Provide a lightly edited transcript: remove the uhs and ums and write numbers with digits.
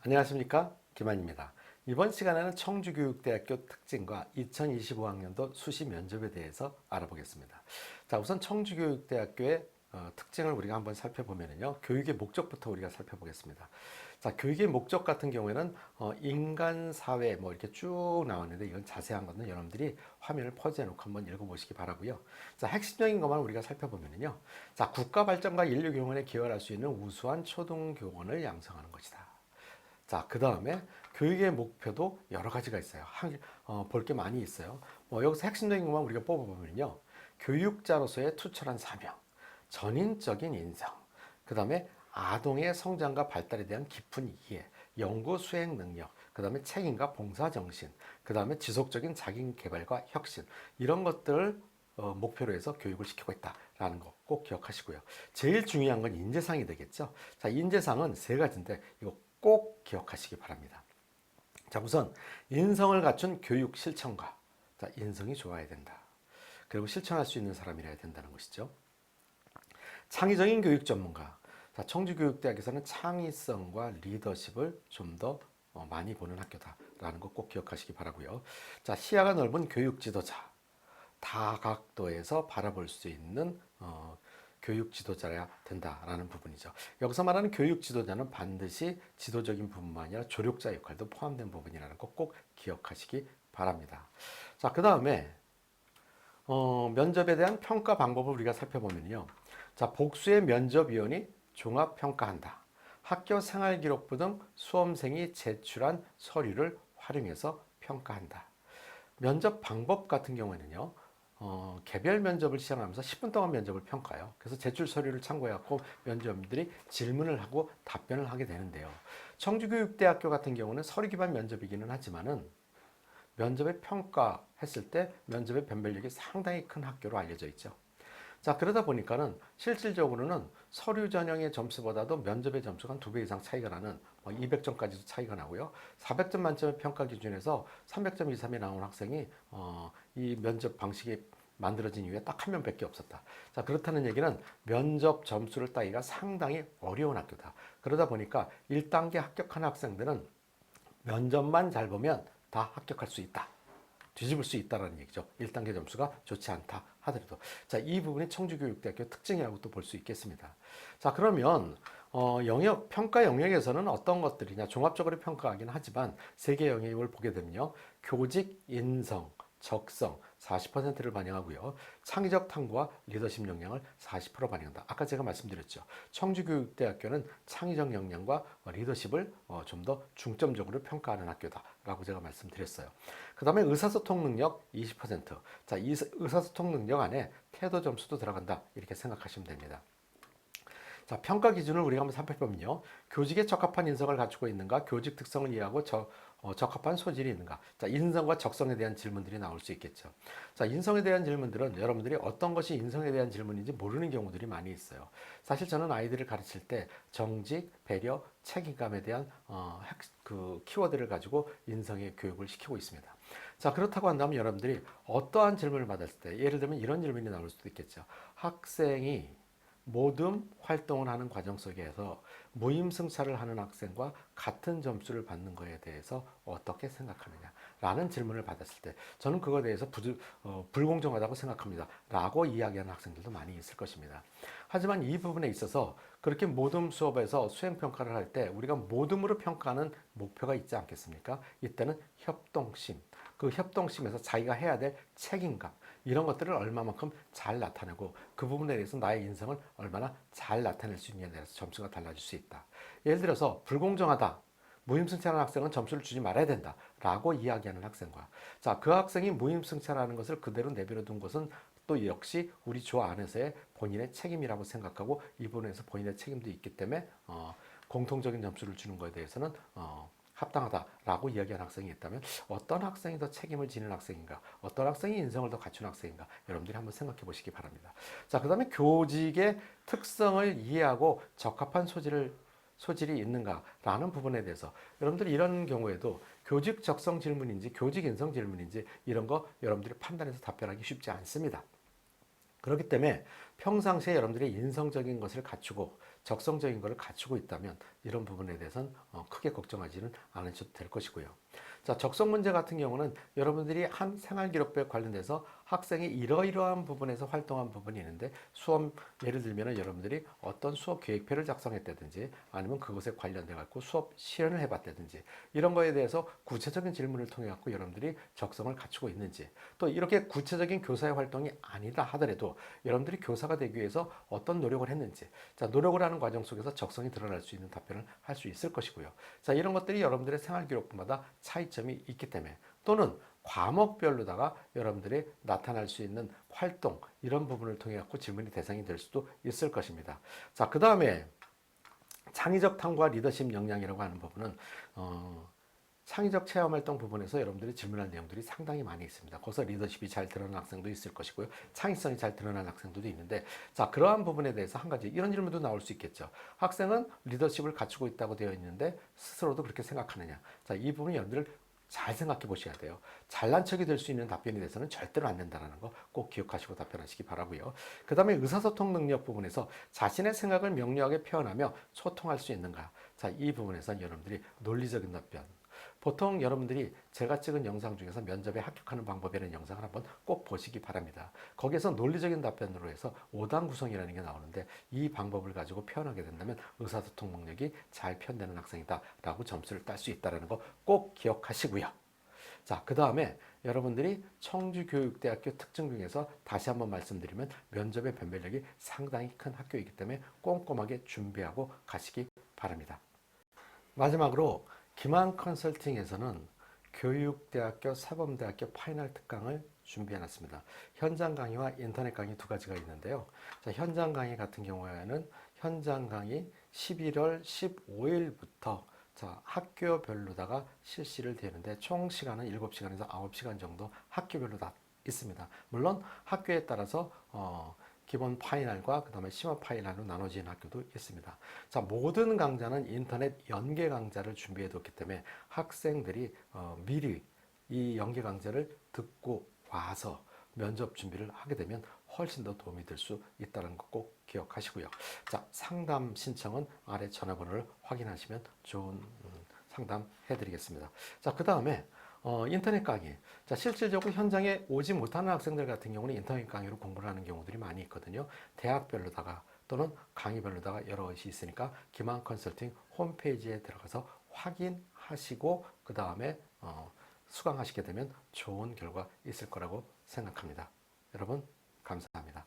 안녕하십니까, 김한입니다. 이번 시간에는 청주교육대학교 특징과 2025학년도 수시 면접에 대해서 알아보겠습니다. 자, 우선 청주교육대학교의 특징을 우리가 한번 살펴보면요, 교육의 목적부터 우리가 살펴보겠습니다. 자, 교육의 목적 같은 경우에는 인간, 사회 뭐 이렇게 쭉 나왔는데, 이건 자세한 거는 여러분들이 화면을 퍼즈해 놓고 한번 읽어보시기 바라고요. 자, 핵심적인 것만 우리가 살펴보면요, 자, 국가 발전과 인류 교원에 기여할 수 있는 우수한 초등교원을 양성하는 것이다. 자, 그 다음에 교육의 목표도 여러 가지가 있어요. 볼 게 많이 있어요. 여기서 핵심적인 것만 우리가 뽑아보면요, 교육자로서의 투철한 사명, 전인적인 인성, 그 다음에 아동의 성장과 발달에 대한 깊은 이해, 연구 수행 능력, 그 다음에 책임과 봉사 정신, 그 다음에 지속적인 자기 개발과 혁신, 이런 것들을 목표로 해서 교육을 시키고 있다라는 거 꼭 기억하시고요. 제일 중요한 건 인재상이 되겠죠. 자, 인재상은 세 가지인데 이거 꼭 기억하시기 바랍니다. 자, 우선 인성을 갖춘 교육 실천가. 자, 인성이 좋아야 된다. 그리고 실천할 수 있는 사람이라야 된다는 것이죠. 창의적인 교육 전문가. 자, 청주교육대학에서는 창의성과 리더십을 좀 더 많이 보는 학교다라는 거 꼭 기억하시기 바라고요. 자, 시야가 넓은 교육 지도자. 다각도에서 바라볼 수 있는 교육 지도자여야 된다라는 부분이죠. 여기서 말하는 교육 지도자는 반드시 지도적인 부분만 아니라 조력자 역할도 포함된 부분이라는 거 꼭 기억하시기 바랍니다. 자, 그 다음에 면접에 대한 평가 방법을 우리가 살펴보면요. 자, 복수의 면접위원이 종합평가한다. 학교 생활기록부 등 수험생이 제출한 서류를 활용해서 평가한다. 면접 방법 같은 경우에는요, 개별 면접을 시행하면서 10분 동안 면접을 평가해요. 그래서 제출 서류를 참고해갖고 면접들이 질문을 하고 답변을 하게 되는데요. 청주교육대학교 같은 경우는 서류 기반 면접이기는 하지만은 면접에 평가했을 때 면접의 변별력이 상당히 큰 학교로 알려져 있죠. 자, 그러다 보니까는 실질적으로는 서류 전형의 점수보다도 면접의 점수가 한 2배 이상 차이가 나는 200점까지도 차이가 나고요. 400점 만점의 평가 기준에서 300점 이상이 나온 학생이 이 면접 방식이 만들어진 이후에 딱 한 명밖에 없었다. 자, 그렇다는 얘기는 면접 점수를 따기가 상당히 어려운 학교다. 그러다 보니까 1단계 합격한 학생들은 면접만 잘 보면 다 합격할 수 있다. 뒤집을 수 있다는 얘기죠. 1단계 점수가 좋지 않다 하더라도. 자, 이 부분이 청주교육대학교 특징이라고 또 볼 수 있겠습니다. 자, 그러면 평가 영역에서는 어떤 것들이냐, 종합적으로 평가하긴 하지만 세 개 영역을 보게 되면요, 교직, 인성, 적성 40%를 반영하고요, 창의적 탐구와 리더십 역량을 40% 반영한다. 아까 제가 말씀드렸죠. 청주교육대학교는 창의적 역량과 리더십을 좀 더 중점적으로 평가하는 학교다라고 제가 말씀드렸어요. 그 다음에 의사소통 능력 20%. 자, 이 의사소통 능력 안에 태도 점수도 들어간다, 이렇게 생각하시면 됩니다. 자, 평가 기준을 우리가 한번 살펴보면요, 교직에 적합한 인성을 갖추고 있는가, 교직 특성을 이해하고 적합한 소질이 있는가. 자, 인성과 적성에 대한 질문들이 나올 수 있겠죠. 자, 인성에 대한 질문들은 여러분들이 어떤 것이 인성에 대한 질문인지 모르는 경우들이 많이 있어요. 사실 저는 아이들을 가르칠 때 정직, 배려, 책임감에 대한 그 키워드를 가지고 인성의 교육을 시키고 있습니다. 자, 그렇다고 한다면 여러분들이 어떠한 질문을 받았을 때, 예를 들면 이런 질문이 나올 수도 있겠죠. 학생이 모둠 활동을 하는 과정 속에서 무임승차를 하는 학생과 같은 점수를 받는 것에 대해서 어떻게 생각하느냐 라는 질문을 받았을 때, 저는 그거에 대해서 불공정하다고 생각합니다 라고 이야기하는 학생들도 많이 있을 것입니다. 하지만 이 부분에 있어서 그렇게 모둠 수업에서 수행평가를 할 때 우리가 모둠으로 평가하는 목표가 있지 않겠습니까? 이때는 협동심, 그 협동심에서 자기가 해야 될 책임감, 이런 것들을 얼마만큼 잘 나타내고 그 부분에 대해서 나의 인성을 얼마나 잘 나타낼 수 있느냐에 대해서 점수가 달라질 수 있다. 예를 들어서 불공정하다, 무임승차하는 학생은 점수를 주지 말아야 된다 라고 이야기하는 학생과, 자, 그 학생이 무임승차라는 것을 그대로 내버려 둔 것은 또 역시 우리 조 안에서의 본인의 책임이라고 생각하고 이 부분에서 본인의 책임도 있기 때문에 공통적인 점수를 주는 것에 대해서는 합당하다라고 이야기하는 학생이 있다면, 어떤 학생이 더 책임을 지는 학생인가, 어떤 학생이 인성을 더 갖춘 학생인가, 여러분들이 한번 생각해 보시기 바랍니다. 자, 그 다음에 교직의 특성을 이해하고 적합한 소질이 있는가라는 부분에 대해서 여러분들이 이런 경우에도 교직 적성 질문인지 교직 인성 질문인지 이런 거 여러분들이 판단해서 답변하기 쉽지 않습니다. 그렇기 때문에 평상시에 여러분들이 인성적인 것을 갖추고 적성적인 것을 갖추고 있다면 이런 부분에 대해서는 크게 걱정하지는 않으셔도 될 것이고요. 자, 적성 문제 같은 경우는 여러분들이 한 생활기록부에 관련돼서 학생이 이러이러한 부분에서 활동한 부분이 있는데 수업 예를 들면 여러분들이 어떤 수업 계획표를 작성했다든지 아니면 그것에 관련돼 갖고 수업 실현을 해봤다든지 이런 거에 대해서 구체적인 질문을 통해 갖고 여러분들이 적성을 갖추고 있는지 또 이렇게 구체적인 교사의 활동이 아니다 하더라도 여러분들이 교사가 되기 위해서 어떤 노력을 했는지 자, 노력을 하는 과정 속에서 적성이 드러날 수 있는 답변을 할 수 있을 것이고요. 자, 이런 것들이 여러분들의 생활기록부마다 차이점이 있기 때문에 또는 과목별로다가 여러분들이 나타날 수 있는 활동 이런 부분을 통해 갖고 질문이 대상이 될 수도 있을 것입니다. 자, 그 다음에 창의적 탐구와 리더십 역량이라고 하는 부분은 창의적 체험활동 부분에서 여러분들이 질문할 내용들이 상당히 많이 있습니다. 거기서 리더십이 잘 드러난 학생도 있을 것이고요. 창의성이 잘 드러난 학생들도 있는데 자, 그러한 부분에 대해서 한 가지 이런 질문도 나올 수 있겠죠. 학생은 리더십을 갖추고 있다고 되어 있는데 스스로도 그렇게 생각하느냐. 자, 이 부분 여러분들 잘 생각해 보셔야 돼요. 잘난 척이 될 수 있는 답변에 대해서는 절대로 안 된다는 거 꼭 기억하시고 답변하시기 바라고요. 그 다음에 의사소통 능력 부분에서 자신의 생각을 명료하게 표현하며 소통할 수 있는가. 자, 이 부분에서 여러분들이 논리적인 답변. 보통 여러분들이 제가 찍은 영상 중에서 면접에 합격하는 방법이라는 영상을 한번 꼭 보시기 바랍니다. 거기에서 논리적인 답변으로 해서 5단 구성이라는 게 나오는데 이 방법을 가지고 표현하게 된다면 의사소통 능력이 잘 표현되는 학생이다 라고 점수를 딸 수 있다는 거 꼭 기억하시고요. 자, 그 다음에 여러분들이 청주교육대학교 특징 중에서 다시 한번 말씀드리면 면접의 변별력이 상당히 큰 학교이기 때문에 꼼꼼하게 준비하고 가시기 바랍니다. 마지막으로 김한 컨설팅에서는 교육대학교, 사범대학교 파이널 특강을 준비해놨습니다. 현장 강의와 인터넷 강의 두 가지가 있는데요. 자, 현장 강의 같은 경우에는 현장 강의 11월 15일부터 자, 학교별로다가 실시를 되는데 총 시간은 7시간에서 9시간 정도 학교별로 다 있습니다. 물론 학교에 따라서 기본 파이널과 그 다음에 심화 파이널로 나눠진 학교도 있습니다. 자, 모든 강좌는 인터넷 연계 강좌를 준비해 뒀기 때문에 학생들이 미리 이 연계 강좌를 듣고 와서 면접 준비를 하게 되면 훨씬 더 도움이 될 수 있다는 거 꼭 기억하시고요. 자, 상담 신청은 아래 전화번호를 확인하시면 좋은 상담 해드리겠습니다. 자, 그 다음에 인터넷 강의. 자, 실질적으로 현장에 오지 못하는 학생들 같은 경우는 인터넷 강의로 공부를 하는 경우들이 많이 있거든요. 대학별로다가 또는 강의별로다가 여러 것이 있으니까 김한 컨설팅 홈페이지에 들어가서 확인하시고 그 다음에 수강하시게 되면 좋은 결과 있을 거라고 생각합니다. 여러분 감사합니다.